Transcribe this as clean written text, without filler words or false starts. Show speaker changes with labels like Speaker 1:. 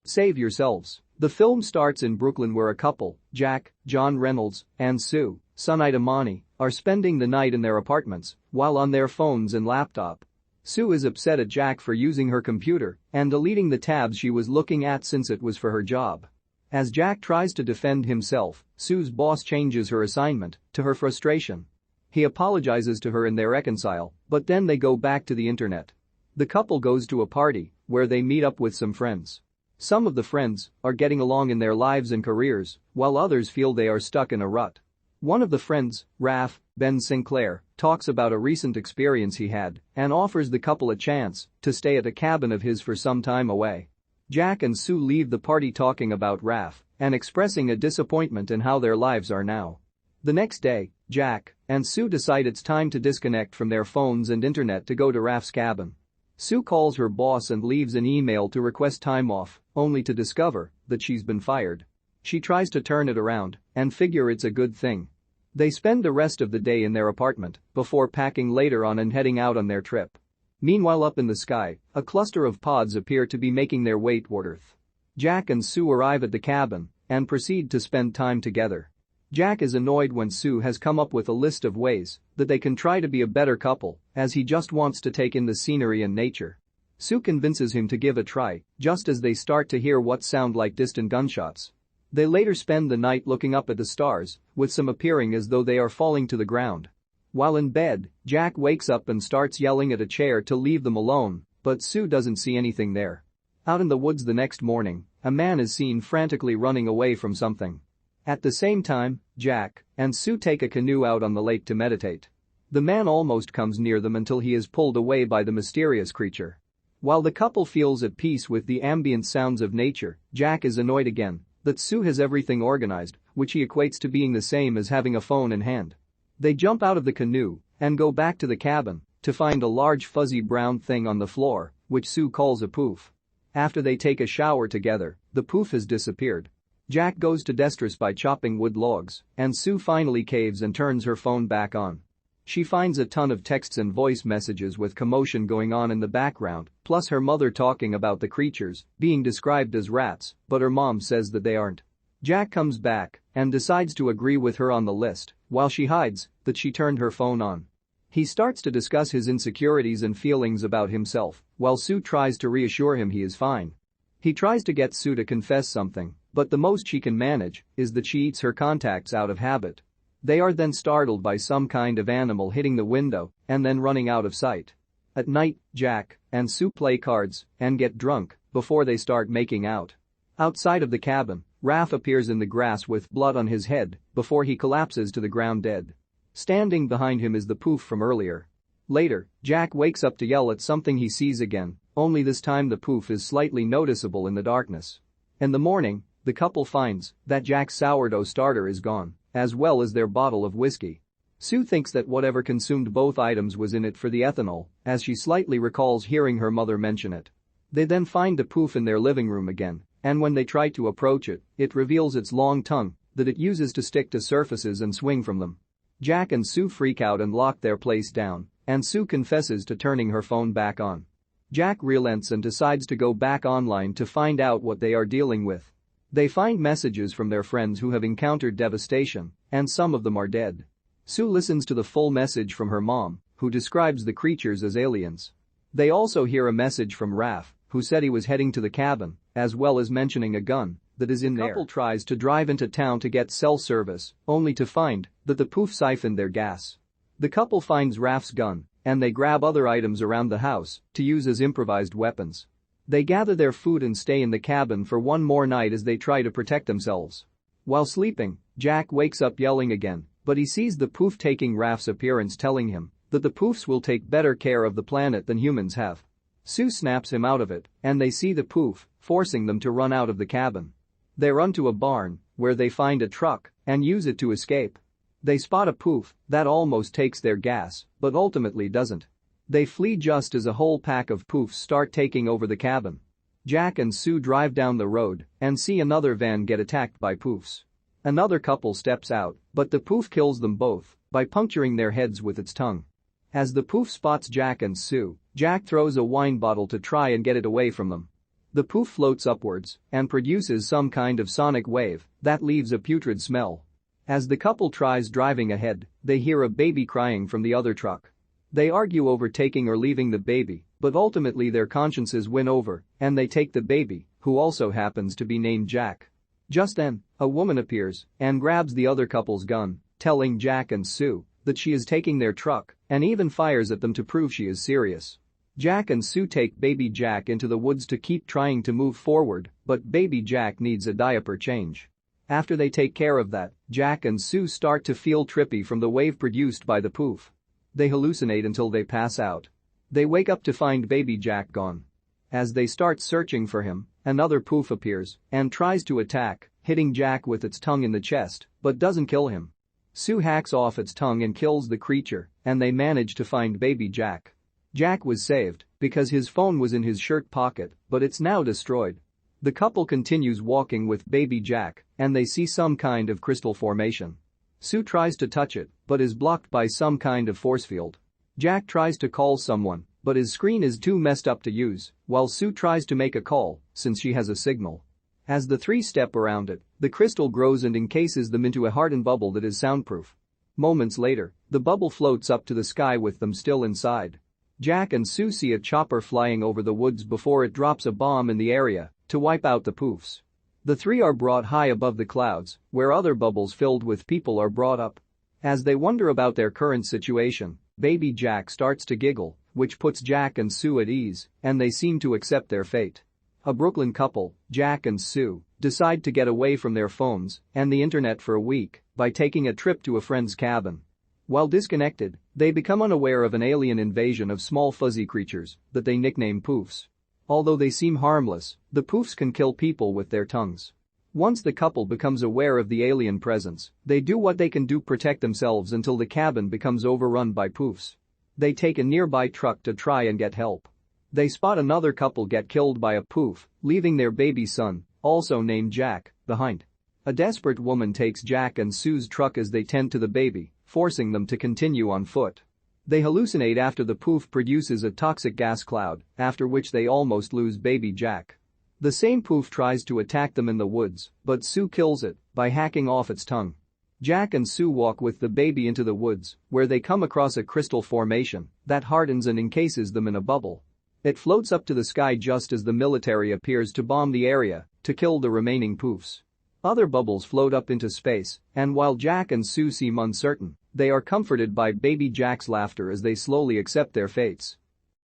Speaker 1: Save Yourselves. The film starts in Brooklyn where a couple, Jack, John Reynolds, and Sue, Sunita, are spending the night in their apartments while on their phones and laptop. Sue is upset at Jack for using her computer and deleting the tabs she was looking at since it was for her job. As Jack tries to defend himself, Sue's boss changes her assignment, to her frustration. He apologizes to her and they reconcile, but then they go back to the internet. The couple goes to a party where they meet up with some friends. Some of the friends are getting along in their lives and careers, while others feel they are stuck in a rut. One of the friends, Raph, Ben Sinclair, talks about a recent experience he had and offers the couple a chance to stay at a cabin of his for some time away. Jack and Sue leave the party talking about Raph and expressing a disappointment in how their lives are now. The next day, Jack and Sue decide it's time to disconnect from their phones and internet to go to Raph's cabin. Sue calls her boss and leaves an email to request time off, only to discover that she's been fired. She tries to turn it around and figure it's a good thing. They spend the rest of the day in their apartment before packing later on and heading out on their trip. Meanwhile, up in the sky, a cluster of pods appear to be making their way toward Earth. Jack and Sue arrive at the cabin and proceed to spend time together. Jack is annoyed when Sue has come up with a list of ways that they can try to be a better couple, as he just wants to take in the scenery and nature. Sue convinces him to give a try, just as they start to hear what sound like distant gunshots. They later spend the night looking up at the stars, with some appearing as though they are falling to the ground. While in bed, Jack wakes up and starts yelling at a chair to leave them alone, but Sue doesn't see anything there. Out in the woods the next morning, a man is seen frantically running away from something. At the same time, Jack and Sue take a canoe out on the lake to meditate. The man almost comes near them until he is pulled away by the mysterious creature. While the couple feels at peace with the ambient sounds of nature, Jack is annoyed again that Sue has everything organized, which he equates to being the same as having a phone in hand. They jump out of the canoe and go back to the cabin to find a large fuzzy brown thing on the floor, which Sue calls a poof. After they take a shower together, the poof has disappeared. Jack goes to distress by chopping wood logs, and Sue finally caves and turns her phone back on. She finds a ton of texts and voice messages with commotion going on in the background, plus her mother talking about the creatures being described as rats, but her mom says that they aren't. Jack comes back and decides to agree with her on the list, while she hides that she turned her phone on. He starts to discuss his insecurities and feelings about himself, while Sue tries to reassure him he is fine. He tries to get Sue to confess something, but the most she can manage is that she eats her contacts out of habit. They are then startled by some kind of animal hitting the window and then running out of sight. At night, Jack and Sue play cards and get drunk before they start making out. Outside of the cabin, Raph appears in the grass with blood on his head before he collapses to the ground dead. Standing behind him is the poof from earlier. Later, Jack wakes up to yell at something he sees again, only this time the poof is slightly noticeable in the darkness. In the morning, the couple finds that Jack's sourdough starter is gone, as well as their bottle of whiskey. Sue thinks that whatever consumed both items was in it for the ethanol, as she slightly recalls hearing her mother mention it. They then find the poof in their living room again, and when they try to approach it, it reveals its long tongue that it uses to stick to surfaces and swing from them. Jack and Sue freak out and lock their place down, and Sue confesses to turning her phone back on. Jack relents and decides to go back online to find out what they are dealing with. They find messages from their friends who have encountered devastation, and some of them are dead. Sue listens to the full message from her mom, who describes the creatures as aliens. They also hear a message from Raph, who said he was heading to the cabin, as well as mentioning a gun that is in there. The couple tries to drive into town to get cell service, only to find that the poof siphoned their gas. The couple finds Raph's gun, and they grab other items around the house to use as improvised weapons. They gather their food and stay in the cabin for one more night as they try to protect themselves. While sleeping, Jack wakes up yelling again, but he sees the poof taking Raph's appearance, telling him that the poofs will take better care of the planet than humans have. Sue snaps him out of it, and they see the poof, forcing them to run out of the cabin. They run to a barn, where they find a truck and use it to escape. They spot a poof that almost takes their gas, but ultimately doesn't. They flee just as a whole pack of poofs start taking over the cabin. Jack and Sue drive down the road and see another van get attacked by poofs. Another couple steps out, but the poof kills them both by puncturing their heads with its tongue. As the poof spots Jack and Sue, Jack throws a wine bottle to try and get it away from them. The poof floats upwards and produces some kind of sonic wave that leaves a putrid smell. As the couple tries driving ahead, they hear a baby crying from the other truck. They argue over taking or leaving the baby, but ultimately their consciences win over and they take the baby, who also happens to be named Jack. Just then, a woman appears and grabs the other couple's gun, telling Jack and Sue that she is taking their truck and even fires at them to prove she is serious. Jack and Sue take baby Jack into the woods to keep trying to move forward, but baby Jack needs a diaper change. After they take care of that, Jack and Sue start to feel trippy from the wave produced by the poof. They hallucinate until they pass out. They wake up to find baby Jack gone. As they start searching for him, another poof appears and tries to attack, hitting Jack with its tongue in the chest, but doesn't kill him. Sue hacks off its tongue and kills the creature, and they manage to find baby Jack. Jack was saved because his phone was in his shirt pocket, but it's now destroyed. The couple continues walking with baby Jack, and they see some kind of crystal formation. Sue tries to touch it, but is blocked by some kind of force field. Jack tries to call someone, but his screen is too messed up to use, while Sue tries to make a call since she has a signal. As the three step around it, the crystal grows and encases them into a hardened bubble that is soundproof. Moments later, the bubble floats up to the sky with them still inside. Jack and Sue see a chopper flying over the woods before it drops a bomb in the area to wipe out the poofs. The three are brought high above the clouds, where other bubbles filled with people are brought up. As they wonder about their current situation, baby Jack starts to giggle, which puts Jack and Sue at ease, and they seem to accept their fate. A Brooklyn couple, Jack and Sue, decide to get away from their phones and the internet for a week by taking a trip to a friend's cabin. While disconnected, they become unaware of an alien invasion of small fuzzy creatures that they nickname poofs. Although they seem harmless, the poofs can kill people with their tongues. Once the couple becomes aware of the alien presence, they do what they can to protect themselves until the cabin becomes overrun by poofs. They take a nearby truck to try and get help. They spot another couple get killed by a poof, leaving their baby son, also named Jack, behind. A desperate woman takes Jack and Sue's truck as they tend to the baby, forcing them to continue on foot. They hallucinate after the poof produces a toxic gas cloud, after which they almost lose baby Jack. The same poof tries to attack them in the woods, but Sue kills it by hacking off its tongue. Jack and Sue walk with the baby into the woods, where they come across a crystal formation that hardens and encases them in a bubble. It floats up to the sky just as the military appears to bomb the area to kill the remaining poofs. Other bubbles float up into space, and while Jack and Sue seem uncertain, they are comforted by baby Jack's laughter as they slowly accept their fates.